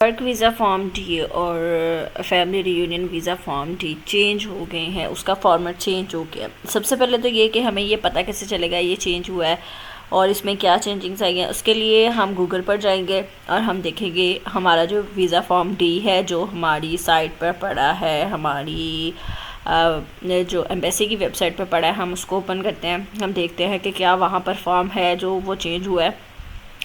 Work visa form D और family reunion visa form D change हो गए हैं, उसका फॉर्मेट चेंज हो गया। सबसे पहले तो ये कि हमें ये पता कैसे चलेगा ये चेंज हुआ है और इसमें क्या चेंजिंग्स आई हैं। उसके लिए हम गूगल पर जाएंगे और हम देखेंगे हमारा जो वीज़ा फॉर्म डी है जो हमारी साइट पर पड़ा है, हमारी जो एम्बेसी की वेबसाइट पर पड़ा है, हम उसको ओपन करते हैं। हम देखते हैं कि क्या वहाँ पर फॉर्म है जो वो चेंज हुआ है।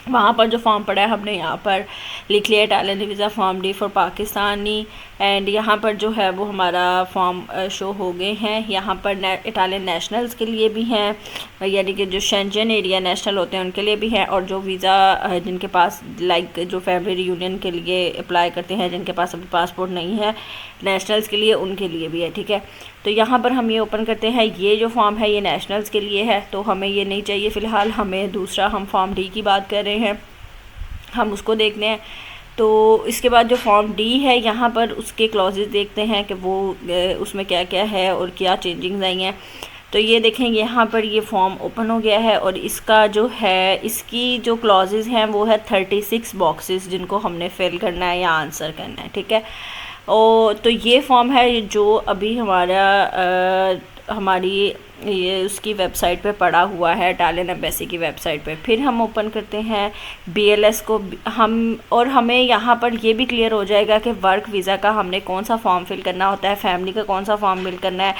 वहाँ पर जो फॉर्म पड़ा है हमने यहाँ पर लिख लिया Italian visa form D for Pakistani, and यहाँ पर जो है वो हमारा फॉर्म शो हो गए हैं। यहाँ पर इटालियन नेशनल्स के लिए भी हैं, यानी कि जो शेंजन एरिया नेशनल होते हैं उनके लिए भी हैं, और जो वीज़ा जिनके पास लाइक जो फैमिली रियूनियन के लिए अप्लाई करते हैं, जिनके पास अभी पासपोर्ट नहीं है नेशनल्स के लिए, उनके लिए भी है। ठीक है, तो यहाँ पर हम ये ओपन करते हैं। ये जो फॉर्म है ये नेशनल्स के लिए है, तो हमें ये नहीं चाहिए फ़िलहाल, हमें दूसरा, हम फॉर्म डी की बात कर रहे हैं, हम उसको देखते हैं। तो इसके बाद जो फॉर्म डी है यहाँ पर उसके क्लॉजेस देखते हैं कि वो उसमें क्या क्या है और क्या चेंजिंग्स आई हैं। तो ये देखें यहाँ पर ये फॉर्म ओपन हो गया है और इसका जो है, इसकी जो क्लॉजेस हैं वो है 36 बॉक्सेस जिनको हमने फिल करना है या आंसर करना है। ठीक है, और तो ये फॉर्म है जो अभी हमारी ये उसकी वेबसाइट पे पड़ा हुआ है, इटालियन एम्बेसी की वेबसाइट पे। फिर हम ओपन करते हैं बीएलएस को, और हमें यहाँ पर ये भी क्लियर हो जाएगा कि वर्क वीज़ा का हमने कौन सा फॉर्म फिल करना होता है, फैमिली का कौन सा फॉर्म फिल करना है,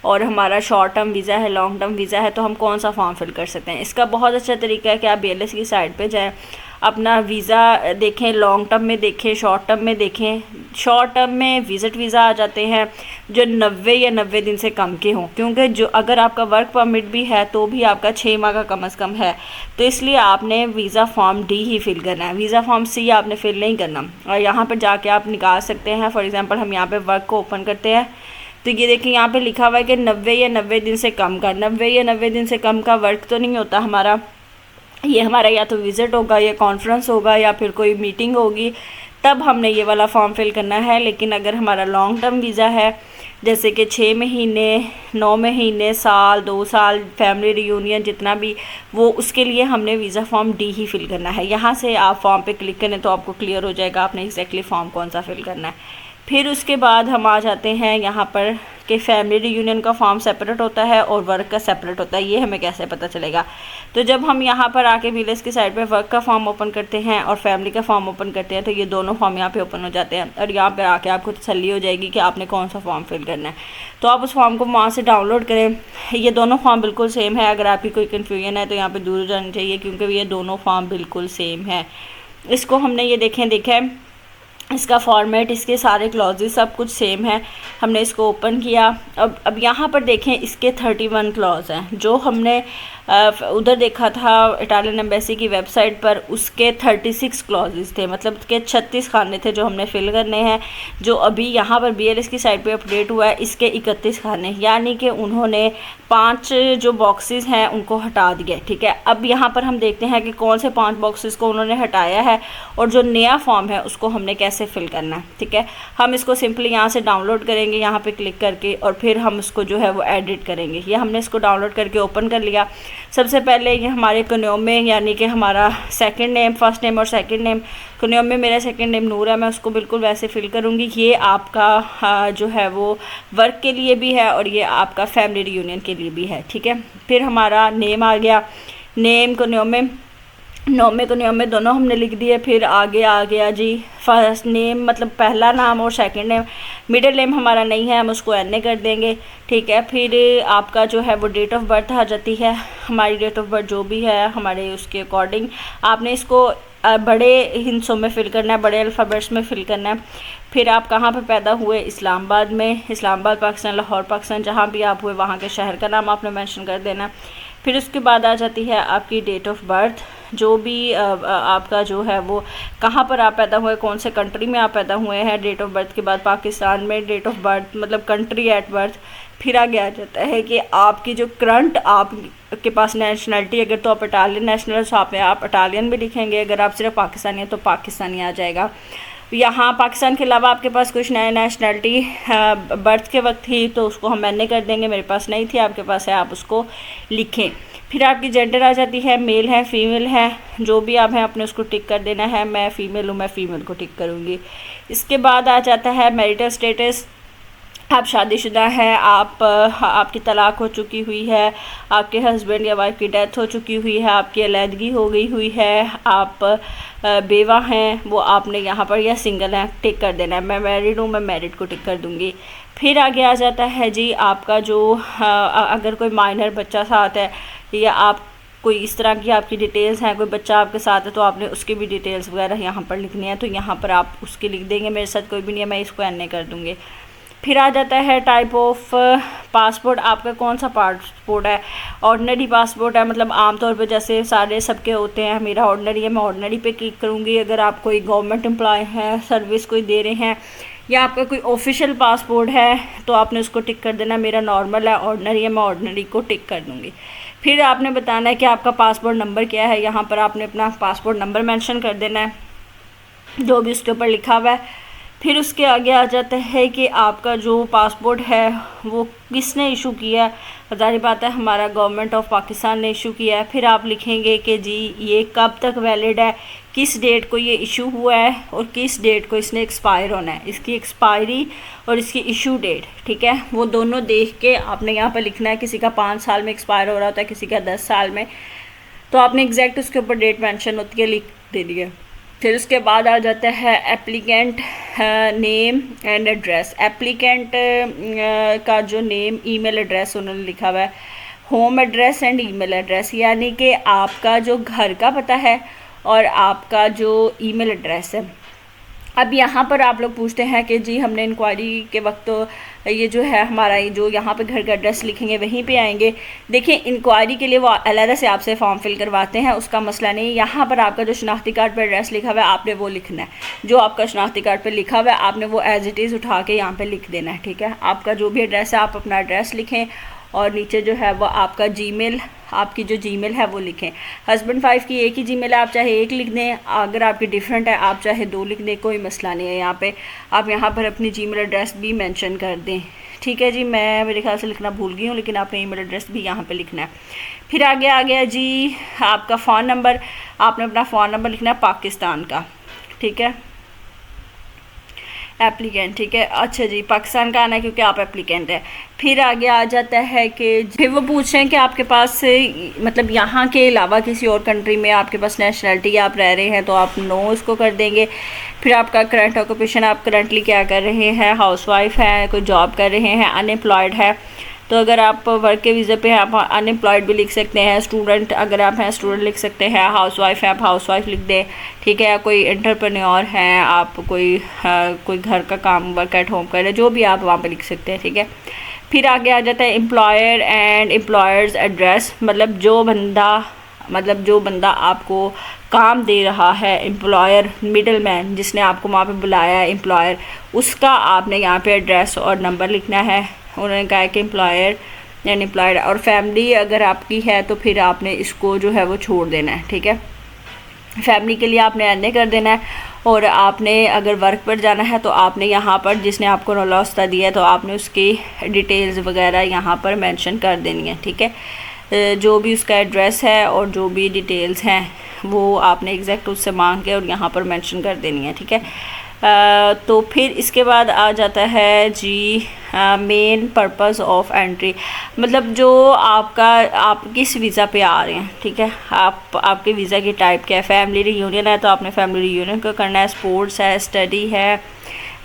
और हमारा शॉर्ट टर्म वीज़ा है, लॉन्ग टर्म वीज़ा है, तो हम कौन सा फॉर्म फिल कर सकते हैं। इसका बहुत अच्छा तरीका है कि आप बीएलएस की साइट पे जाएं, अपना वीज़ा देखें, लॉन्ग टर्म में देखें, शॉर्ट टर्म में देखें। शॉर्ट टर्म में विज़िट वीज़ा आ जाते हैं जो 90 या 90 दिन से कम के हों, क्योंकि जो अगर आपका वर्क परमिट भी है तो भी आपका 6 माह का कम से कम है, तो इसलिए आपने वीज़ा फॉर्म डी ही फिल करना है, वीज़ा फॉर्म सी आपने फिल नहीं करना। और यहाँ पर जाके आप निकाल सकते हैं। फॉर एग्ज़ाम्पल हम यहाँ पे वर्क को ओपन करते हैं तो ये देखिए यहाँ पे लिखा हुआ है कि 90 या 90 दिन से कम का, 90 या 90 दिन से कम का वर्क तो नहीं होता हमारा, ये हमारा या तो विज़िट होगा या कॉन्फ्रेंस होगा या फिर कोई मीटिंग होगी, तब हमने ये वाला फॉर्म फिल करना है। लेकिन अगर हमारा लॉन्ग टर्म वीज़ा है, जैसे कि 6 महीने, 9 महीने, साल, 2 साल, फैमिली रियूनियन, जितना भी, वो उसके लिए हमने वीज़ा फॉर्म डी ही फिल करना है। यहाँ से आप फॉर्म पे क्लिक करें तो आपको क्लियर हो जाएगा आपने एग्जैक्टली फॉर्म कौन सा फिल करना है। फिर उसके बाद हम आ जाते हैं यहाँ पर कि फैमिली रियूनियन का फॉर्म सेपरेट होता है और वर्क का सेपरेट होता है। ये हमें कैसे पता चलेगा? तो जब हम यहाँ पर आके विलेज की साइड पे वर्क का फॉर्म ओपन करते हैं और फैमिली का फॉर्म ओपन करते हैं तो ये दोनों फॉर्म यहाँ पे ओपन हो जाते हैं और यहाँ पर आके आपको तसल्ली हो जाएगी कि आपने कौन सा फॉर्म फिल करना है। तो आप उस फॉर्म को वहाँ से डाउनलोड करें। ये दोनों फॉर्म बिल्कुल सेम है। अगर आपकी कोई कन्फ्यूजन है तो यहाँ पर दूर हो जानी चाहिए, क्योंकि ये दोनों फॉर्म बिल्कुल सेम है। इसको हमने ये देखा है इसका फॉर्मेट, इसके सारे क्लॉजेस सब कुछ सेम है। हमने इसको ओपन किया। अब यहाँ पर देखें इसके 31 क्लॉज हैं। जो हमने उधर देखा था इटालियन एम्बेसी की वेबसाइट पर, उसके 36 क्लॉजेस थे, मतलब के 36 खाने थे जो हमने फिल करने हैं। जो अभी यहाँ पर बीएलएस की साइट पे अपडेट हुआ है इसके 31 खाने, यानी कि उन्होंने 5 जो बॉक्सेस हैं उनको हटा दिया। ठीक है, अब यहाँ पर हम देखते हैं कि कौन से 5 बॉक्सेस को उन्होंने हटाया है और जो नया फॉर्म है उसको हमने कैसे फिल करना है। ठीक है, हम इसको सिंपली यहाँ से डाउनलोड करेंगे, यहाँ पे क्लिक करके, और फिर हम इसको जो है वो एडिट करेंगे। ये हमने इसको डाउनलोड करके ओपन कर लिया। सबसे पहले ये हमारे कन्योमे, यानी कि हमारा सेकंड नेम, फर्स्ट नेम और सेकंड नेम। कन्योमे मेरा सेकंड नेम नूर है, मैं उसको बिल्कुल वैसे फिल करूँगी। ये आपका जो है वो वर्क के लिए भी है और ये आपका फैमिली रियूनियन के लिए भी है। ठीक है, फिर हमारा नेम आ गया, नेम कन्योमे, नोमे कन्योमे दोनों हमने लिख दिए। फिर आगे आ गया जी फर्स्ट नेम, मतलब पहला नाम और सेकंड नेम। मिडिल नेम हमारा नहीं है, हम उसको एन ए कर देंगे। ठीक है, फिर आपका जो है वो डेट ऑफ बर्थ आ जाती है। हमारी डेट ऑफ बर्थ जो भी है हमारे उसके अकॉर्डिंग आपने इसको बड़े हिंसों में फ़िल करना है, बड़े अल्फ़ाबेट्स में फ़िल करना है। फिर आप कहाँ पे पैदा हुए? इस्लामाबाद में, इस्लामाबाद पाकिस्तान, लाहौर पाकिस्तान, जहाँ भी आप हुए वहाँ के शहर का नाम आपने मेंशन कर देना। फिर उसके बाद आ जाती है आपकी डेट ऑफ बर्थ, जो भी आपका जो है वो कहाँ पर आप पैदा हुए, कौन से कंट्री में आप पैदा हुए हैं। डेट ऑफ बर्थ के बाद पाकिस्तान में डेट ऑफ बर्थ, मतलब कंट्री एट बर्थ। फिर आगे आ जाता है कि आपकी जो करंट आपके पास नेशनलिटी, अगर तो आप इटालियन नेशनल तो आप इटालियन भी लिखेंगे, अगर आप सिर्फ पाकिस्तानी हैं तो पाकिस्तानी आ जाएगा। यहाँ पाकिस्तान के अलावा आपके पास कुछ नया नेशनलिटी बर्थ के वक्त थी तो उसको हम मैंने कर देंगे, मेरे पास नहीं थी, आपके पास है, आप उसको लिखें। फिर आपकी जेंडर आ जाती है, मेल है फीमेल है, जो भी आप हैं आपने उसको टिक कर देना है। मैं फ़ीमेल हूँ, मैं फ़ीमेल को टिक करूँगी। इसके बाद आ जाता है मैरिटल स्टेटस, आप शादीशुदा हैं, आपकी तलाक हो चुकी हुई है, आपके हस्बैंड या वाइफ की डेथ हो चुकी हुई है, आपकी अलहदगी हो गई हुई है, आप बेवा हैं, वो आपने यहाँ पर, या सिंगल हैं, टिक कर देना है। मैं मैरिड हूँ, मैं मैरिड को टिक कर दूँगी। फिर आगे आ जाता है जी आपका जो अगर कोई माइनर बच्चा साथ है या आप कोई इस तरह की आपकी डिटेल्स हैं, कोई बच्चा आपके साथ है तो आपने उसकी भी डिटेल्स वगैरह यहाँ पर लिखनी है, तो यहाँ पर आप उसकी लिख देंगे। मेरे साथ कोई भी नहीं है, मैं इसको एन कर दूँगी। फिर आ जाता है टाइप ऑफ पासपोर्ट, आपका कौन सा पासपोर्ट है। ऑर्डिनरी पासपोर्ट है, मतलब आमतौर पे जैसे सारे सबके होते हैं, मेरा ऑर्डिनरी है, मैं ऑर्डिनरी पे क्लिक करूँगी। अगर आप कोई गवर्नमेंट एम्प्लॉय हैं, सर्विस कोई दे रहे हैं, या आपका कोई ऑफिशियल पासपोर्ट है तो आपने उसको टिक कर देना। मेरा नॉर्मल है, ऑर्डिनरी है, मैं ऑर्डिनरी को टिक कर दूँगी। फिर आपने बताना है कि आपका पासपोर्ट नंबर क्या है, यहाँ पर आपने अपना पासपोर्ट नंबर मेंशन कर देना है, जो भी उसके ऊपर लिखा हुआ है। फिर उसके आगे आ जाता है कि आपका जो पासपोर्ट है वो किसने इशू किया है। ज़ाहिर बात है हमारा गवर्नमेंट ऑफ पाकिस्तान ने इशू किया है। फिर आप लिखेंगे कि जी ये कब तक वैलिड है, किस डेट को ये इशू हुआ है और किस डेट को इसने एक्सपायर होना है, इसकी एक्सपायरी और इसकी इशू डेट, ठीक है, वो दोनों देख के आपने यहाँ पर लिखना है। किसी का 5 साल में एक्सपायर हो रहा होता है, किसी का 10 साल में, तो आपने एग्जैक्ट उसके ऊपर डेट मेंशन होती है, लिख देनी है। फिर उसके बाद आ जाता है applicant name and address. Applicant का जो नेम, ईमेल एड्रेस उन्होंने लिखा हुआ है, home address and email address, यानी कि आपका जो घर का पता है और आपका जो ईमेल एड्रेस है। अब यहाँ पर आप लोग पूछते हैं कि जी हमने इंक्वायरी के वक्त तो ये जो है हमारा ये जो यहाँ पे घर का एड्रेस लिखेंगे वहीं पे आएंगे। देखिए इंक्वायरी के लिए वो अलग से आपसे फॉर्म फिल करवाते हैं, उसका मसला नहीं। यहाँ पर आपका जो शनाख्ती कार्ड पर एड्रेस लिखा हुआ है आपने वो लिखना है, जो आपका शनाख्ती कार्ड पर लिखा हुआ है आपने वो एज इट इज़ उठा के यहाँ पर लिख देना है, ठीक है। आपका जो भी एड्रेस है आप अपना एड्रेस लिखें और नीचे जो है वो आपका जीमेल, आपकी जो जीमेल है वो लिखें। हस्बैंड वाइफ की एक ही जीमेल है, आप चाहे एक लिख दें, अगर आपकी डिफरेंट है आप चाहे 2 लिख दें, कोई मसला नहीं है। यहाँ पे आप यहाँ पर अपनी जीमेल एड्रेस भी मेंशन कर दें, ठीक है जी। मैं मेरे ख्याल से लिखना भूल गई हूँ, लेकिन आपने ईमेल एड्रेस भी यहाँ पे लिखना है। फिर आगे आ गया जी आपका फ़ोन नंबर, आपने अपना फ़ोन नंबर लिखना है पाकिस्तान का, ठीक है, एप्लीकेंट, ठीक है। अच्छा जी पाकिस्तान का आना है क्योंकि आप एप्लीकेंट हैं। फिर आगे आ जाता है कि फिर वो पूछ रहे हैं कि आपके पास मतलब यहाँ के अलावा किसी और कंट्री में आपके पास नेशनलिटी आप रह रहे हैं, तो आप नो इसको कर देंगे। फिर आपका करंट ऑक्यूपेशन, आप करंटली क्या कर रहे हैं, हाउसवाइफ हैं, कोई जॉब कर रहे हैं, अनएम्प्लॉयड है, तो अगर आप वर्क के वीज़े पे हैं आप अनएम्प्लॉयड भी लिख सकते हैं। स्टूडेंट अगर आप हैं स्टूडेंट लिख सकते हैं। हाउसवाइफ है आप हाउसवाइफ लिख दें, ठीक है। कोई एंटरप्रेन्योर हैं आप, कोई घर का काम वर्क एट होम कर रहे हैं, जो भी आप वहाँ पे लिख सकते हैं, ठीक है। फिर आगे आ जाता है एम्प्लॉयर एंड एम्प्लॉयर्स एड्रेस, मतलब जो बंदा आपको काम दे रहा है, एम्प्लॉयर मिडल मैन जिसने आपको वहाँ पे बुलाया है, एम्प्लॉयर, उसका आपने यहाँ पे एड्रेस और नंबर लिखना है। उन्होंने कहा कि एम्प्लॉयर एंड एम्प्लॉयड, और फैमिली अगर आपकी है तो फिर आपने इसको जो है वो छोड़ देना है, ठीक है। फैमिली के लिए आपने एन कर देना है, और आपने अगर वर्क पर जाना है तो आपने यहाँ पर जिसने आपको रोलास्ता दिया है तो आपने उसकी डिटेल्स वगैरह यहाँ पर मेंशन कर देनी है, ठीक है। जो भी उसका एड्रेस है और जो भी डिटेल्स हैं वो आपने एग्जैक्ट उससे मांग के और यहाँ पर मेंशन कर देनी है, ठीक है। तो फिर इसके बाद आ जाता है जी मेन पर्पस ऑफ एंट्री, मतलब जो आप किस वीज़ा पे आ रहे हैं, ठीक है। आपके वीज़ा की टाइप क्या है, फैमिली रियूनियन है तो आपने फैमिली रियूनियन को करना है, स्पोर्ट्स है, स्टडी है,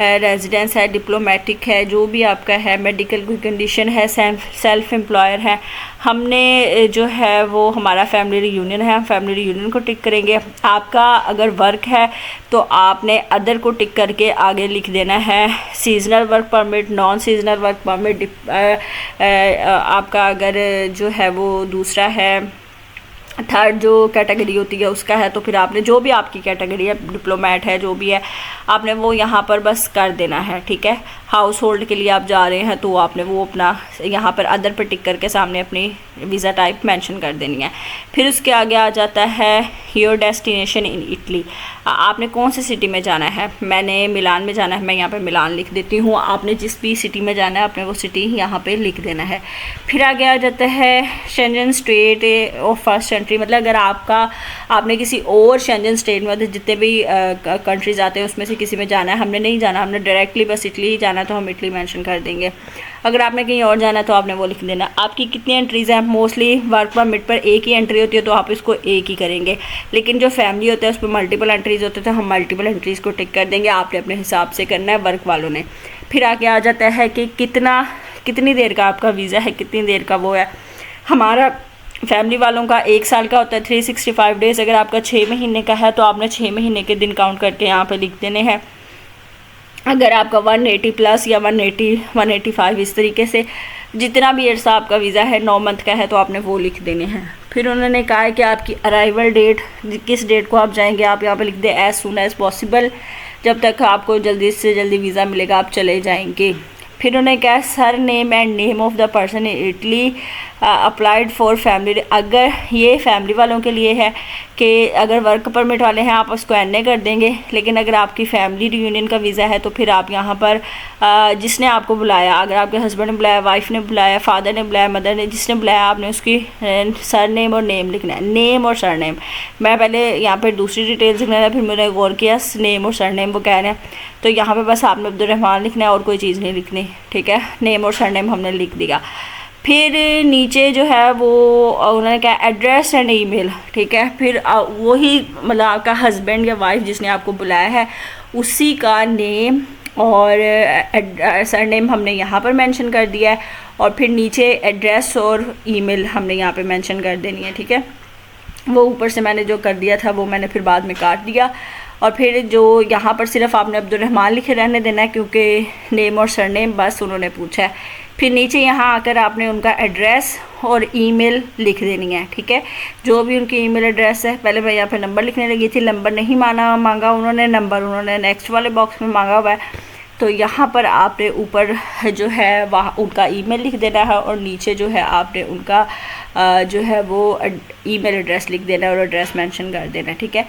रेजिडेंस है, डिप्लोमेटिक है, जो भी आपका है, मेडिकल कोई कंडीशन है, सेल्फ एम्प्लॉयर है। हमने जो है वो हमारा फैमिली रियूनियन है, हम फैमिली रियूनियन को टिक करेंगे। आपका अगर वर्क है तो आपने अदर को टिक करके आगे लिख देना है seasonal work permit, non seasonal work permit. आपका अगर जो है वो दूसरा है, थर्ड जो कैटेगरी होती है उसका है, तो फिर आपने जो भी आपकी कैटेगरी है, डिप्लोमेट है, जो भी है, आपने वो यहाँ पर बस कर देना है, ठीक है। हाउस होल्ड के लिए आप जा रहे हैं तो आपने वो अपना यहाँ पर अदर पर टिक करके सामने अपनी वीज़ा टाइप मेंशन कर देनी है। फिर उसके आगे आ जाता है योर डेस्टिनेशन इन इटली, आपने कौन सी सिटी में जाना है। मैंने मिलान में जाना है, मैं यहाँ पे मिलान लिख देती हूँ। आपने जिस भी सिटी में जाना है आपने वो सिटी यहाँ पे लिख देना है। फिर आगे आ जाता है Schengen state of first country, मतलब अगर आपने किसी और शेंजन स्टेट में, मतलब जितने भी कंट्रीज़ आते हैं उसमें से किसी में जाना है। हमने नहीं जाना, हमने डायरेक्टली बस इटली ही जाना, तो हम इटली मेंशन कर देंगे। अगर आपने कहीं और जाना है तो आपने वो लिख देना। आपकी कितनी एंट्रीज़ हैं, मोस्टली वर्क परमिट पर एक ही एंट्री होती है तो आप इसको एक ही करेंगे, लेकिन जो फैमिली होता है उस पर मल्टीपल एंट्रीज़ होते हैं तो हम मल्टीपल एंट्रीज़ को टिक कर देंगे। आपने अपने हिसाब से करना है, वर्क वालों ने। फिर आगे आ जाता है कि कितनी देर का आपका वीज़ा है, कितनी देर का वो है। हमारा फैमिली वालों का 1 साल का होता है, 365 डेज़। अगर आपका 6 महीने का है तो आपने 6 महीने के दिन काउंट करके यहाँ पे लिख देने हैं। अगर आपका 180 प्लस या 180 185 इस तरीके से जितना भी ईयर्स आपका वीज़ा है 9 मंथ का है तो आपने वो लिख देने हैं। फिर उन्होंने कहा है कि आपकी अराइवल डेट, किस डेट को आप जाएंगे, आप यहाँ पे लिख दें एज़ सून एज़ पॉसिबल, जब तक आपको जल्दी से जल्दी वीज़ा मिलेगा आप चले जाएंगे। फिर उन्होंने कहा sir name and name of the person in Italy applied for family. अगर ये फैमिली वालों के लिए है कि अगर वर्क परमिट वाले हैं आप उसको NA कर देंगे, लेकिन अगर आपकी फैमिली रियूनियन का वीज़ा है तो फिर आप यहाँ पर जिसने आपको बुलाया, अगर आपके हस्बैंड ने बुलाया, वाइफ ने बुलाया, फादर ने बुलाया, मदर ने, जिसने बुलाया आपने उसकी सर नेम और नेम लिखना है। नेम और सर नेम, मैं पहले यहाँ पर दूसरी डिटेल्स लिखना है, फिर मैंने गौर किया नेम और सर नेम वो कह रहे हैं, तो यहाँ पे बस आपने अब्दुर्रहमान लिखना है और कोई चीज़ नहीं लिखनी, ठीक है। नेम और सर नेम हमने लिख दिया। फिर नीचे जो है वो उन्होंने कहा एड्रेस एंड ईमेल, ठीक है। फिर वही मतलब आपका हस्बैंड या वाइफ जिसने आपको बुलाया है उसी का नेम और सर नेम हमने यहाँ पर मेंशन कर दिया है, और फिर नीचे एड्रेस और ईमेल हमने यहाँ पे मेंशन कर देनी है, ठीक है। वो ऊपर से मैंने जो कर दिया था वो मैंने फिर बाद में काट दिया। और फिर जो यहाँ पर सिर्फ आपने अब्दुर्रहमान लिखे रहने देना है क्योंकि नेम और सरनेम बस उन्होंने पूछा है। फिर नीचे यहाँ आकर आपने उनका एड्रेस और ईमेल लिख देनी है, ठीक है। जो भी उनकी ईमेल एड्रेस है, पहले मैं यहाँ पे नंबर लिखने लगी थी, नंबर नहीं मांगा उन्होंने, नंबर उन्होंने नेक्स्ट वाले बॉक्स में मांगा हुआ है। तो यहाँ पर आपने ऊपर जो है वहाँ उनका ईमेल लिख देना है और नीचे जो है आपने उनका जो है वो ईमेल एड्रेस लिख देना है और एड्रेस मेंशन कर देना है, ठीक है।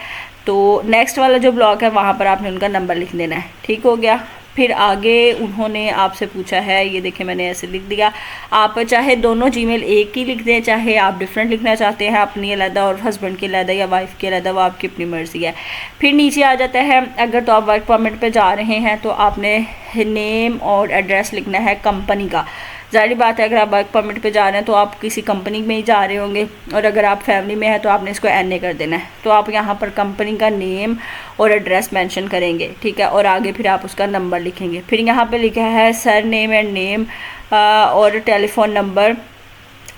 तो नेक्स्ट वाला जो ब्लॉक है वहाँ पर आपने उनका नंबर लिख देना है, ठीक हो गया। फिर आगे उन्होंने आपसे पूछा है, ये देखिए मैंने ऐसे लिख दिया। आप चाहे दोनों जीमेल एक ही लिख दें, चाहे आप डिफरेंट लिखना चाहते हैं, अपनी अलग और हस्बैंड की अलग या वाइफ की अलग, वो आपकी अपनी मर्ज़ी है। फिर नीचे आ जाता है अगर तो आप वर्क परमिट पे जा रहे हैं तो आपने नेम और एड्रेस लिखना है कंपनी का। ज़ाहिर बात है अगर आप वर्क परमिट पे जा रहे हैं तो आप किसी कंपनी में ही जा रहे होंगे, और अगर आप फैमिली में हैं तो आपने इसको NA कर देना है। तो आप यहाँ पर कंपनी का नेम और एड्रेस मेंशन करेंगे, ठीक है, और आगे फिर आप उसका नंबर लिखेंगे। फिर यहाँ पे लिखा है सर नेम एंड नेम और टेलीफोन नंबर,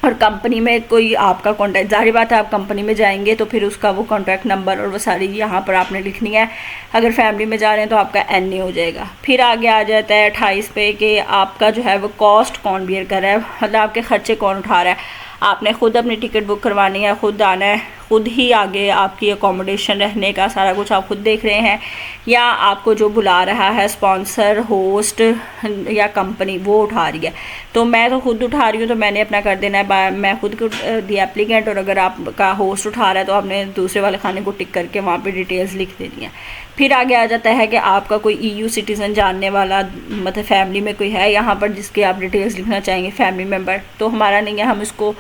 और कंपनी में कोई आपका कॉन्टैक्ट, ज़ाहिर बात है आप कंपनी में जाएंगे तो फिर उसका वो कॉन्टैक्ट नंबर और वो सारी यहाँ पर आपने लिखनी है। अगर फैमिली में जा रहे हैं तो आपका NA हो जाएगा। फिर आगे आ जाता है 28 पे कि आपका जो है वो कॉस्ट कौन बियर कर रहा है, मतलब आपके ख़र्चे कौन उठा रहा है। आपने ख़ुद अपनी टिकट बुक करवानी है, ख़ुद आना है, ख़ुद ही आगे आपकी अकोमोडेशन रहने का सारा कुछ आप खुद देख रहे हैं, या आपको जो बुला रहा है स्पॉन्सर, होस्ट या कंपनी वो उठा रही है। तो मैं तो खुद उठा रही हूँ तो मैंने अपना कर देना है, मैं खुद को दी एप्लीकेंट, और अगर आपका होस्ट उठा रहा है तो आपने दूसरे वाले खाने को टिक करके वहाँ पे डिटेल्स लिख देनी है। फिर आगे आ जाता है कि आपका कोई EU सिटीज़न जानने वाला, मतलब फैमिली में कोई है यहाँ पर जिसके आप डिटेल्स लिखना चाहेंगे, फैमिली मेम्बर। तो हमारा नहीं है, हम इसको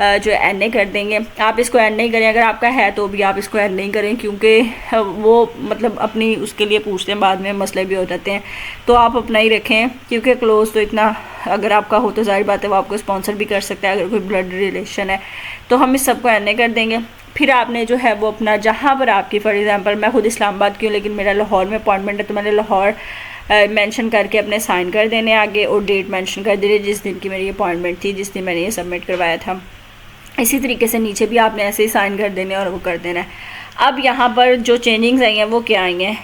जो NA कर देंगे। आप इसको NA करें, अगर आपका है तो भी आप इसको NA करें, क्योंकि वो मतलब अपनी उसके लिए पूछते हैं, बाद में मसले भी हो जाते हैं। तो आप अपना ही रखें, क्योंकि क्लोज तो इतना अगर आपका हो तो ज़ाहिर बात है वो आपको स्पॉन्सर भी कर सकता है अगर कोई ब्लड रिलेशन है। तो हम इस सबको NA कर देंगे। फिर आपने जो है वो अपना जहाँ पर आपकी फॉर एग्ज़ाम्पल मैं खुद इस्लामाबाद की हूँ लेकिन मेरा लाहौर में अपॉइंटमेंट है, तो मैंने लाहौर मेंशन करके अपने साइन कर देने आगे, और डेट मेंशन कर देनी जिस दिन की मेरी अपॉइंटमेंट थी, जिस दिन मैंने ये सबमिट करवाया था। इसी तरीके से नीचे भी आपने ऐसे ही साइन कर देने और वो कर देना है। अब यहाँ पर जो चेंजिंग्स आई हैं वो क्या आई हैं,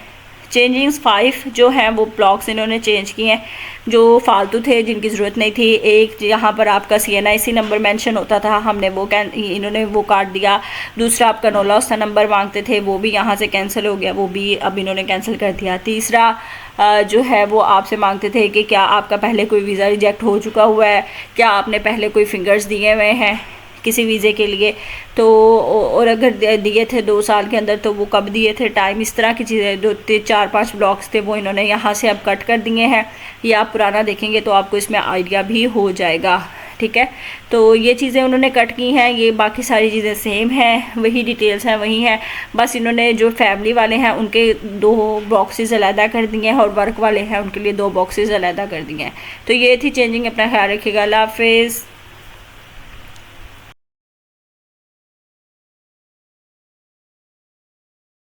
चेंजिंग्स 5 जो हैं वो ब्लॉक्स इन्होंने चेंज किए हैं जो फालतू थे, जिनकी ज़रूरत नहीं थी। एक यहाँ पर आपका CNIC नंबर मेंशन होता था, हमने वो इन्होंने वो काट दिया। दूसरा आपका नोलॉस्ता नंबर मांगते थे, वो भी यहाँ से कैंसिल हो गया, वो भी अब इन्होंने कैंसिल कर दिया। तीसरा जो है वो आपसे मांगते थे कि क्या आपका पहले कोई वीज़ा रिजेक्ट हो चुका हुआ है, क्या आपने पहले कोई फिंगर्स दिए हुए हैं, किसी वीज़े के लिए, तो और अगर दिए थे 2 साल के अंदर तो वो कब दिए थे टाइम, इस तरह की चीज़ें जो 4-5 ब्लॉक्स थे वो इन्होंने यहाँ से अब कट कर दिए हैं। ये आप पुराना देखेंगे तो आपको इसमें आइडिया भी हो जाएगा, ठीक है। तो ये चीज़ें उन्होंने कट की हैं, ये बाकी सारी चीज़ें सेम हैं, वही डिटेल्स हैं वही हैं, बस इन्होंने जो फैमिली वाले हैं उनके 2 बॉक्सेस अलहदा कर दिए हैं और वर्क वाले हैं उनके लिए 2 बॉक्सेस अलहदा कर दिए हैं। तो ये थी चेंजिंग, अपना ख्याल रखिएगा, अल्लाह हाफिज़।